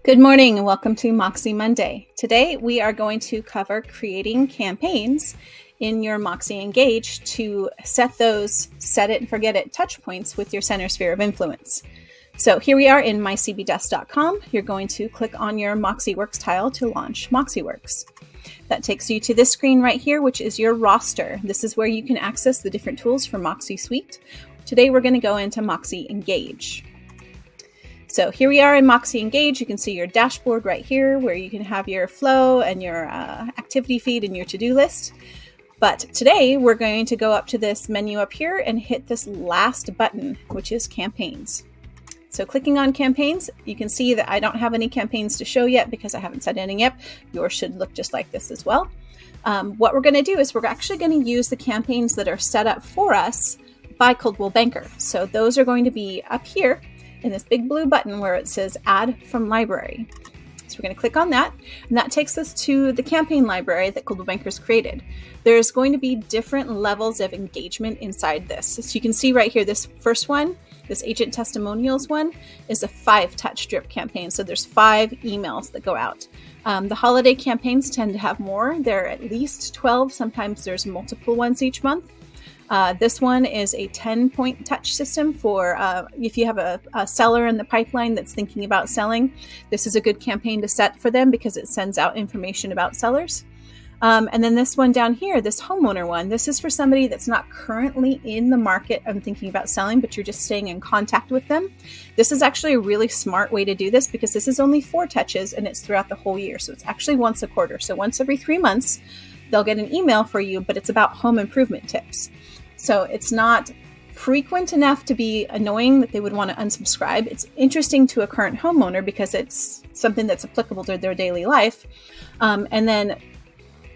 Good morning and welcome to Moxi Monday. Today we are going to cover creating campaigns in your Moxi Engage to set those set it and forget it touch points with your center sphere of influence. So here we are in mycbdesk.com. You're going to click on your MoxiWorks tile to launch MoxiWorks. That takes you to this screen right here, which is your roster. This is where you can access the different tools for Moxi Suite. Today we're going to go into Moxi Engage. So here we are in Moxi Engage. You can see your dashboard right here where you can have your flow and your activity feed and your to-do list. But today we're going to go up to this menu up here and hit this last button, which is campaigns. So clicking on campaigns, you can see that I don't have any campaigns to show yet because I haven't set any up. Yours should look just like this as well. What we're going to do is we're actually going to use the campaigns that are set up for us by Coldwell Banker. So those are going to be up here in this big blue button where it says Add from Library. So we're going to click on that, and that takes us to the campaign library that Coldwell Banker's created. There's going to be different levels of engagement inside this. So you can see right here, this first one, this agent testimonials one, is a 5-touch drip campaign. So there's 5 emails that go out. The holiday campaigns tend to have more. There are at least 12. Sometimes there's multiple ones each month. This one is a 10-point touch system for if you have a seller in the pipeline that's thinking about selling. This is a good campaign to set for them because it sends out information about sellers. And then this one down here, this homeowner one, this is for somebody that's not currently in the market of thinking about selling, but you're just staying in contact with them. This is actually a really smart way to do this because this is only 4 touches and it's throughout the whole year. So it's actually once a quarter. So once every 3 months, they'll get an email for you, but it's about home improvement tips. So it's not frequent enough to be annoying that they would want to unsubscribe. It's interesting to a current homeowner because it's something that's applicable to their daily life. And then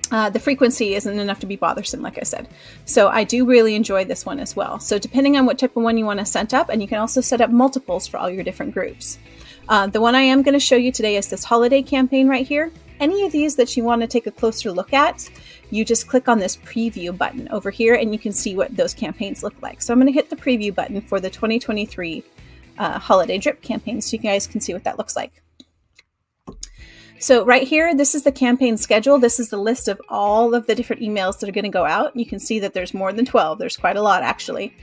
the frequency isn't enough to be bothersome, like I said. So I do really enjoy this one as well. So depending on what type of one you want to set up, and you can also set up multiples for all your different groups. The one I am going to show you today is this holiday campaign right here. Any of these that you want to take a closer look at, you just click on this preview button over here and you can see what those campaigns look like. So I'm going to hit the preview button for the 2023 holiday drip campaign so you guys can see what that looks like. So right here, this is the campaign schedule. This is the list of all of the different emails that are going to go out. You can see that there's more than 12. There's quite a lot actually.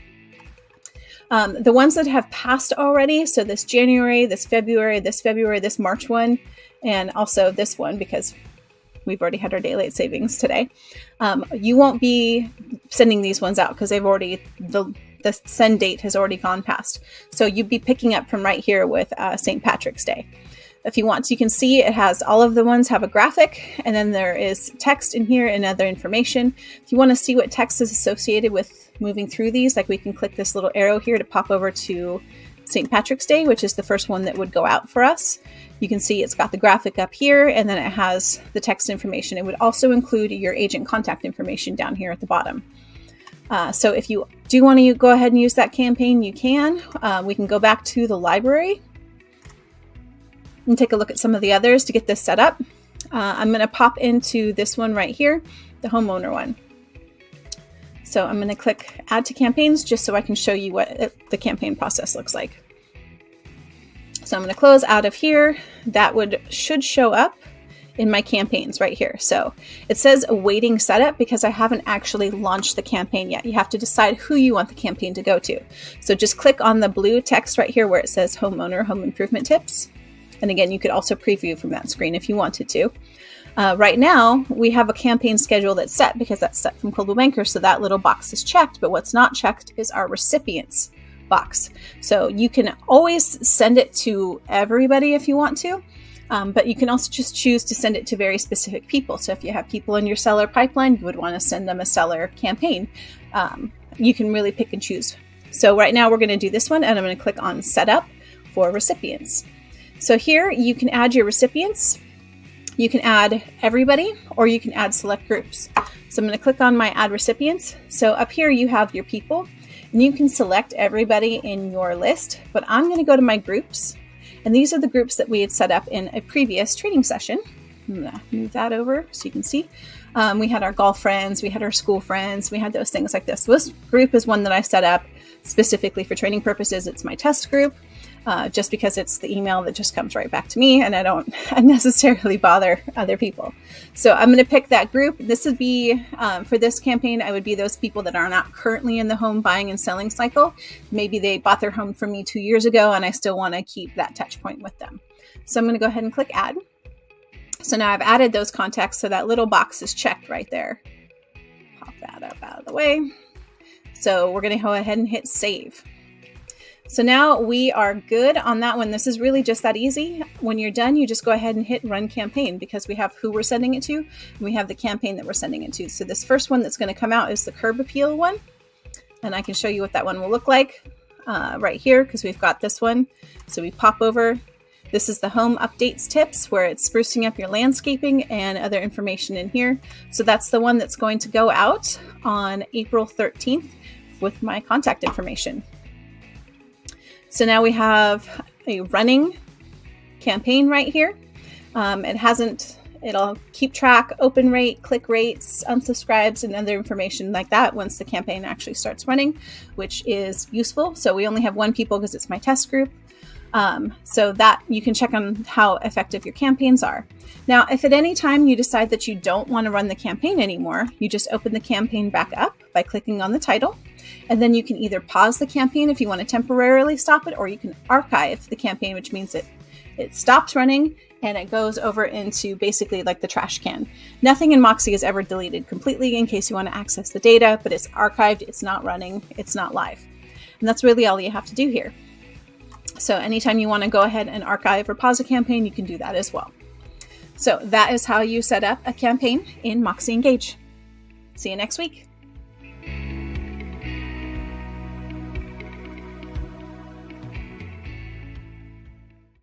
The ones that have passed already, so this January, this February, this March one, and also this one because we've already had our daylight savings today. You won't be sending these ones out because they've already, the send date has already gone past. So you'd be picking up from right here with St. Patrick's Day. If you want, you can see it has all of the ones have a graphic, and then there is text in here and other information. If you want to see what text is associated with moving through these, like we can click this little arrow here to pop over to St. Patrick's Day, which is the first one that would go out for us. You can see it's got the graphic up here, and then it has the text information. It would also include your agent contact information down here at the bottom. So if you do want to go ahead and use that campaign, you can. We can go back to the library and take a look at some of the others to get this set up. I'm going to pop into this one right here, the homeowner one. So I'm going to click Add to Campaigns just so I can show you what the campaign process looks like. So I'm going to close out of here. That should show up in my campaigns right here. So it says awaiting setup because I haven't actually launched the campaign yet. You have to decide who you want the campaign to go to. So just click on the blue text right here where it says homeowner home improvement tips. And again, you could also preview from that screen if you wanted to. Right now, we have a campaign schedule that's set because that's set from Coldwell Banker, so that little box is checked, but what's not checked is our recipients box. So you can always send it to everybody if you want to, but you can also just choose to send it to very specific people. So if you have people in your seller pipeline, you would want to send them a seller campaign. You can really pick and choose. So right now we're going to do this one, and I'm going to click on Setup for Recipients. So here you can add your recipients. You can add everybody, or you can add select groups. So I'm going to click on my Add Recipients. So up here you have your people, and you can select everybody in your list, but I'm going to go to my groups, and these are the groups that we had set up in a previous training session. I'm going to move that over so you can see. We had our golf friends, we had our school friends, we had those things like this. This group is one that I set up specifically for training purposes. It's my test group, just because it's the email that just comes right back to me and I don't necessarily bother other people. So I'm going to pick that group. This would be, for this campaign, I would be those people that are not currently in the home buying and selling cycle. Maybe they bought their home from me 2 years ago and I still want to keep that touch point with them. So I'm going to go ahead and click add. So now I've added those contacts, so that little box is checked right there. Pop that up out of the way. So we're going to go ahead and hit save. So now we are good on that one. This is really just that easy. When you're done, you just go ahead and hit run campaign, because we have who we're sending it to, and we have the campaign that we're sending it to. So this first one that's going to come out is the curb appeal one. And I can show you what that one will look like right here, because we've got this one. So we pop over. This is the home updates tips, where it's sprucing up your landscaping and other information in here. So that's the one that's going to go out on April 13th with my contact information. So now we have a running campaign right here. It'll keep track, open rate, click rates, unsubscribes, and other information like that once the campaign actually starts running, which is useful. So we only have 1 people because it's my test group. So that you can check on how effective your campaigns are. Now, if at any time you decide that you don't want to run the campaign anymore, you just open the campaign back up by clicking on the title. And then you can either pause the campaign if you want to temporarily stop it, or you can archive the campaign, which means it stops running and it goes over into basically like the trash can. Nothing in Moxi is ever deleted completely in case you want to access the data, but it's archived, it's not running, it's not live. And that's really all you have to do here. So anytime you want to go ahead and archive or pause a campaign, you can do that as well. So that is how you set up a campaign in Moxi Engage. See you next week.